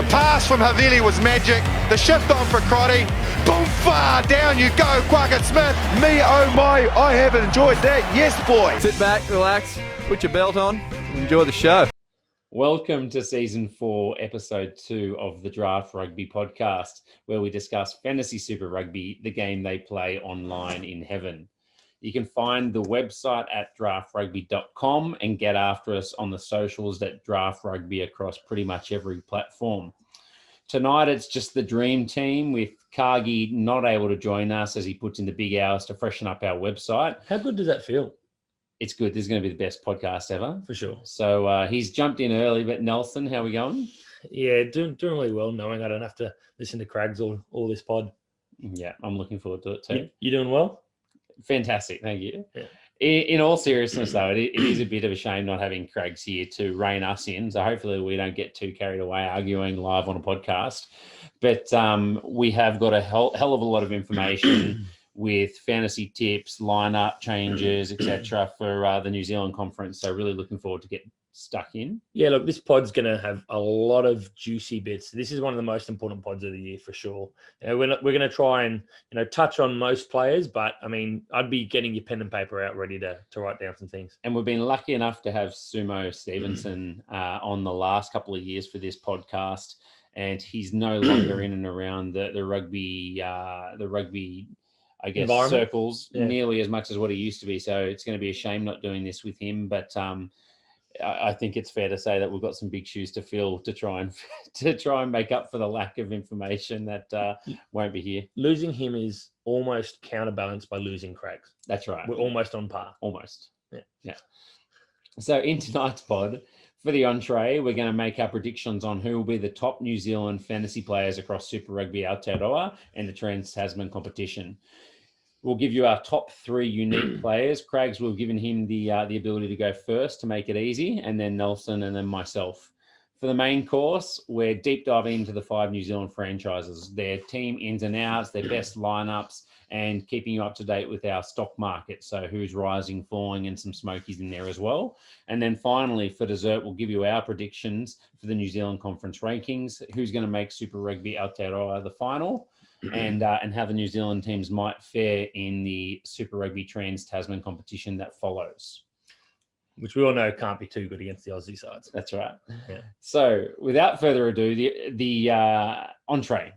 pass from Havili was magic. The shift on for Crotty. Boom, far down you go, Quackett Smith. Me, oh my, I have enjoyed that. Yes, boy. Sit back, relax, put your belt on, enjoy the show. Welcome to Season 4, Episode 2 of the Draft Rugby podcast, where we discuss Fantasy Super Rugby, the game they play online in heaven. You can find the website at draftrugby.com and get after us on the socials at Draft Rugby across pretty much every platform. Tonight, it's just the dream team with Cargie not able to join us as he puts in the big hours to freshen up our website. How good does that feel? It's good. This is going to be the best podcast ever. For sure. So he's jumped in early, but Nelson, how are we going? Yeah, doing really well, knowing I don't have to listen to Craigs all this pod. Yeah, I'm looking forward to it too. You doing well? Fantastic, thank you. Yeah. In all seriousness, though, it is a bit of a shame not having Craigs here to rein us in. So hopefully we don't get too carried away arguing live on a podcast. But we have got a hell of a lot of information with fantasy tips, lineup changes, etc. for the New Zealand conference. So really looking forward to get stuck in. Yeah, look, this pod's going to have a lot of juicy bits. This is one of the most important pods of the year for sure. We're going to try and touch on most players, but I mean, I'd be getting your pen and paper out ready to write down some things. And we've been lucky enough to have Sumo Stevenson on the last couple of years for this podcast, and he's no longer in and around the rugby. I guess circles nearly as much as what he used to be. So it's going to be a shame not doing this with him. But I think it's fair to say that we've got some big shoes to fill to try and make up for the lack of information that won't be here. Losing him is almost counterbalanced by losing Craigs. That's right. We're almost on par. Almost. Yeah. So in tonight's pod, for the entree, we're going to make our predictions on who will be the top New Zealand fantasy players across Super Rugby Aotearoa and the Trans-Tasman competition. We'll give you our top 3 unique players. Craigs, we've given him the ability to go first to make it easy, and then Nelson, and then myself. For the main course, we're deep diving into the 5 New Zealand franchises, their team ins and outs, their best lineups, and keeping you up to date with our stock market. So who's rising, falling, and some smokies in there as well. And then finally, for dessert, we'll give you our predictions for the New Zealand Conference rankings, who's going to make Super Rugby Aotearoa the final, and how the New Zealand teams might fare in the Super Rugby Trans-Tasman competition that follows. Which we all know can't be too good against the Aussie sides. That's right. Yeah. So without further ado, the entree.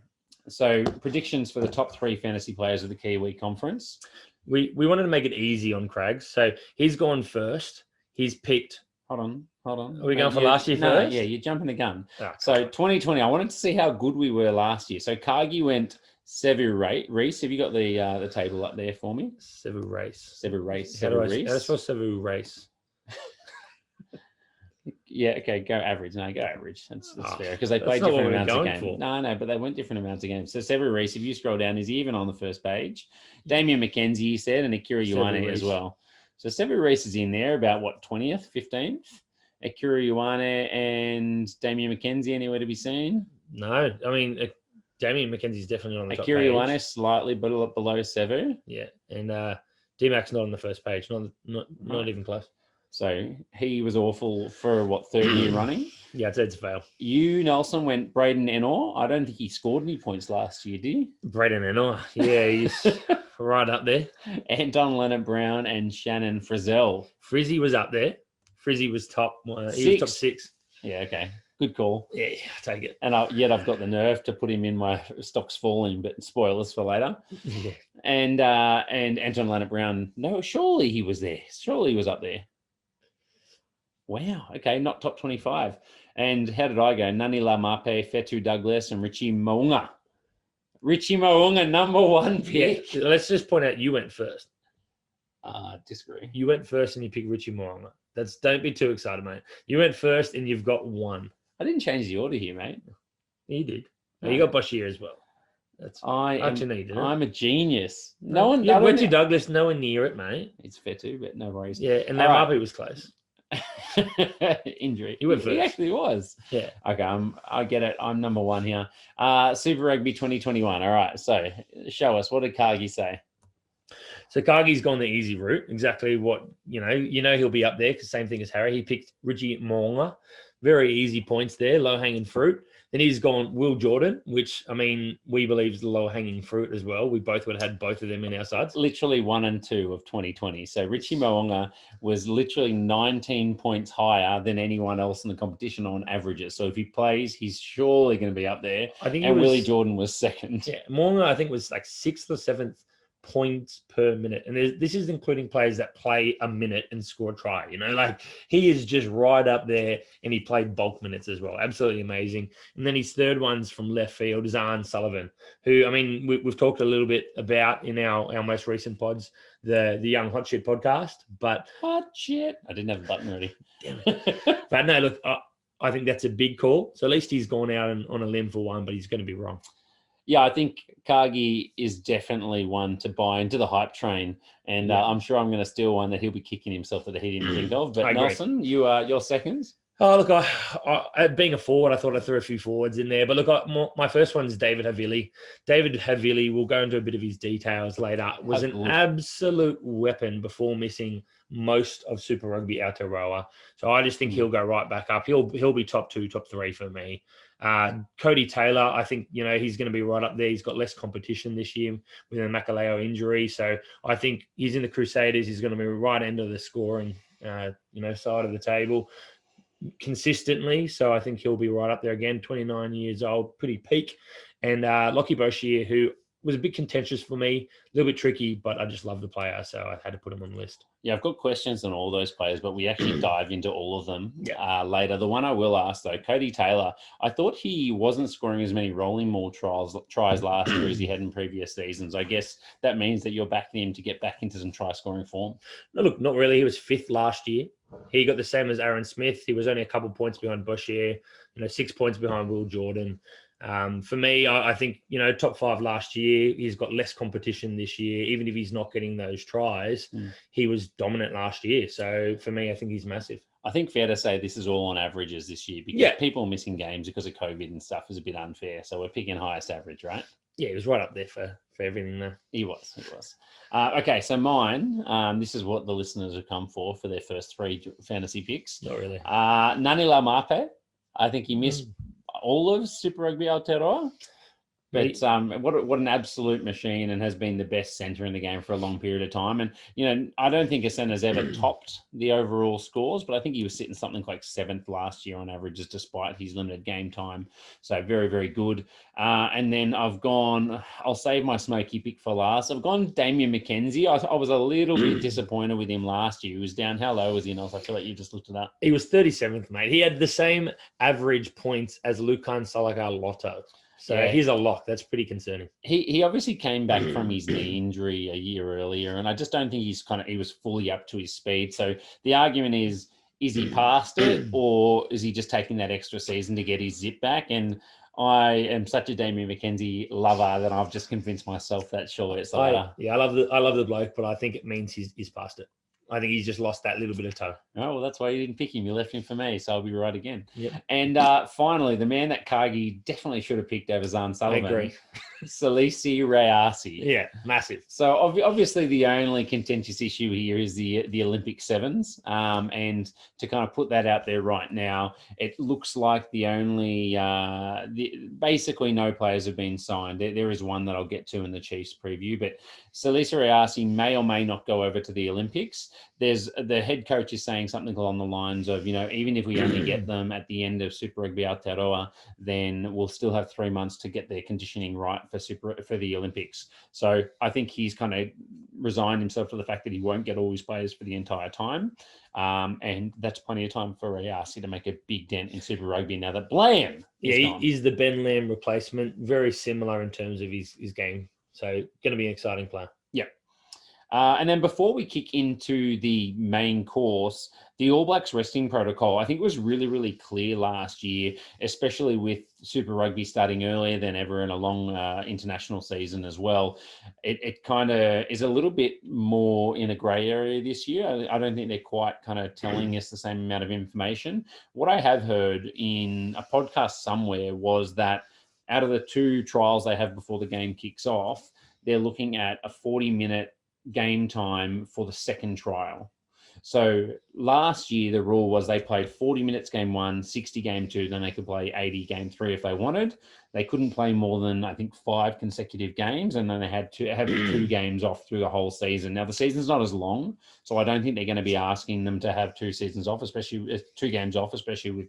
So predictions for the top 3 fantasy players of the Kiwi Conference. We wanted to make it easy on Craigs. So he's gone first. He's picked. Hold on. Are we going for last year no, first? Yeah, you're jumping the gun. Oh, so 2020, I wanted to see how good we were last year. So Cargie went Sevu Reece. Have you got the table up there for me? Sevu Reece. Sevu Reece. That's for Sevu Reece. Yeah, okay, go average. No, go average. That's fair, because they played different amounts of games. No, but they went different amounts of games. So Sevu Reece, if you scroll down, is he even on the first page? Damien McKenzie, you said, and Akira Ioane as well. So Sevu Reece is in there about, 20th, 15th? Akira Ioane and Damien McKenzie anywhere to be seen? No, I mean, Damien McKenzie's definitely on the top page. Akira Ioane slightly below Sevu. Yeah, and D-Mac's not on the first page, not even close. So he was awful for, 30 running? Yeah, I'd say it's a fail. You, Nelson, went Braden Enor. I don't think he scored any points last year, did he? Braden Enor. Yeah, he's right up there. Anton Leonard-Brown and Shannon Frizzell. Frizzy was up there. Frizzy was top. He was top 6. Yeah, okay. Good call. Yeah, I'll take it. And yet I've got the nerve to put him in my stocks falling, but spoilers for later. Yeah. And Anton Leonard-Brown, no, surely he was there. Surely he was up there. Wow. Okay, not top 25. And how did I go? Nani Lamape, Fetu Douglas, and Richie Mounga. Richie Mounga, number 1 pick. Yeah, let's just point out you went first. Disagree. You went first and you picked Richie Mounga. Don't be too excited, mate. You went first and you've got 1. I didn't change the order here, mate. You did. No. You got Bashir as well. I'm a genius. Richie Douglas, nowhere near it, mate. It's Fetu, but no worries. Yeah, and Lamape was close. Injury. You went first. He actually was. Yeah. Okay, I get it. I'm number 1 here. Super Rugby 2021. All right, so show us. What did Cargie say? So Cargie's gone the easy route. Exactly what, he'll be up there because same thing as Harry. He picked Richie Mo'unga. Very easy points there, low-hanging fruit. Then he's gone Will Jordan, which, we believe is the low-hanging fruit as well. We both would have had both of them in our sides. Literally 1 and 2 of 2020. So Richie Mo'unga was literally 19 points higher than anyone else in the competition on averages. So if he plays, he's surely going to be up there. I think Willie Jordan was second. Yeah, Mo'unga, I think, was like 6th or 7th points per minute. And this is including players that play a minute and score a try. He is just right up there, and he played bulk minutes as well. Absolutely amazing. And then his third one's from left field, Zahn Sullivan, who, we've talked a little bit about in our most recent pods, the Young Hot Shit podcast. But Hot Shit. I didn't have a button ready. Damn it. But no, look, I think that's a big call. So at least he's gone out on a limb for one, but he's going to be wrong. Yeah, I think Cargie is definitely one to buy into the hype train. And I'm sure I'm going to steal one that he'll be kicking himself that he didn't think of. But Nelson, your seconds? Oh, look, I being a forward, I thought I threw a few forwards in there. But look, my first one is David Havili. David Havili, we'll go into a bit of his details later, was an absolute weapon before missing most of Super Rugby Aotearoa. So I just think he'll go right back up. He'll be top 2, top 3 for me. Cody Taylor, I think, he's going to be right up there. He's got less competition this year with a Makaleo injury. So I think he's in the Crusaders. He's going to be right end of the scoring, side of the table consistently. So I think he'll be right up there again, 29 years old, pretty peak. And Lockie Boshier, who was a bit contentious for me, a little bit tricky, but I just love the player, so I had to put him on the list. Yeah, I've got questions on all those players, but we actually dive into all of them later. The one I will ask, though, Cody Taylor, I thought he wasn't scoring as many rolling maul tries last year as he had in previous seasons. I guess that means that you're backing him to get back into some try-scoring form. No, look, not really. He was 5th last year. He got the same as Aaron Smith. He was only a couple points behind Boshier, 6 points behind Will Jordan. For me, I think, top 5 last year. He's got less competition this year. Even if he's not getting those tries, he was dominant last year. So for me, I think he's massive. I think fair to say this is all on averages this year because people missing games because of COVID and stuff is a bit unfair. So we're picking highest average, right? Yeah, he was right up there for everything there. He was. Okay, so mine, this is what the listeners have come for their first 3 fantasy picks. Not really. Nani Laumape. I think he missed all of Super Rugby Aotearoa. But what an absolute machine, and has been the best centre in the game for a long period of time. And, I don't think a centre's ever topped the overall scores, but I think he was sitting something like 7th last year on averages despite his limited game time. So very, very good. And then I'll save my smoky pick for last. I've gone Damien McKenzie. I was a little bit disappointed with him last year. He was down. How low was he? And I feel like you just looked it up. He was 37th, mate. He had the same average points as Lukan Salaka-Lotto. So he's a lock. That's pretty concerning. He obviously came back from his knee injury a year earlier, and I just don't think he was fully up to his speed. So the argument is he past it, or is he just taking that extra season to get his zip back? And I am such a Damien McKenzie lover that I've just convinced myself that surely it's later. I love the bloke, but I think it means he's past it. I think he's just lost that little bit of toe. Oh, well, that's why you didn't pick him. You left him for me, so I'll be right again. Yep. And finally, the man that Cargie definitely should have picked over Zahn Sullivan. I agree. Salisi Reasi. Yeah, massive. So obviously the only contentious issue here is the Olympic 7's. And to kind of put that out there right now, it looks like the only basically no players have been signed. There is one that I'll get to in the Chiefs preview, but Salisa Reasi may or may not go over to the Olympics. The head coach is saying something along the lines of, even if we only get them at the end of Super Rugby Aotearoa, then we'll still have 3 months to get their conditioning right for the Olympics. So I think he's kind of resigned himself to the fact that he won't get all his players for the entire time. And that's plenty of time for Reasi to make a big dent in Super Rugby now that Blam is gone. He's the Ben Lamb replacement. Very similar in terms of his game. So going to be an exciting player. Yeah. And then before we kick into the main course, the All Blacks resting protocol, I think it was really, really clear last year, especially with Super Rugby starting earlier than ever in a long international season as well. It kind of is a little bit more in a grey area this year. I don't think they're quite kind of telling us the same amount of information. What I have heard in a podcast somewhere was that out of the 2 trials they have before the game kicks off, they're looking at a 40-minute game time for the second trial. So last year, the rule was they played 40 minutes game 1, 60 game 2, then they could play 80 game 3 if they wanted. They couldn't play more than, I think, 5 consecutive games, and then they had to have 2 games off through the whole season. Now, the season's not as long, so I don't think they're going to be asking them to have 2 seasons off, especially 2 games off, especially with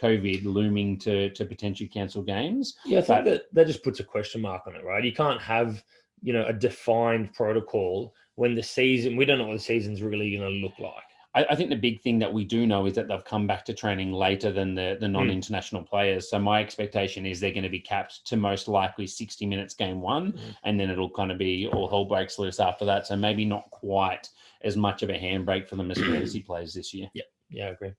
COVID looming to potentially cancel games. Yeah, I think that just puts a question mark on it, right? You can't have, a defined protocol when the season, we don't know what the season's really going to look like. I think the big thing that we do know is that they've come back to training later than the non-international players. So my expectation is they're going to be capped to most likely 60 minutes game 1, and then it'll kind of be all hell breaks loose after that. So maybe not quite as much of a handbrake for them as fantasy players this year. Yeah, I agree.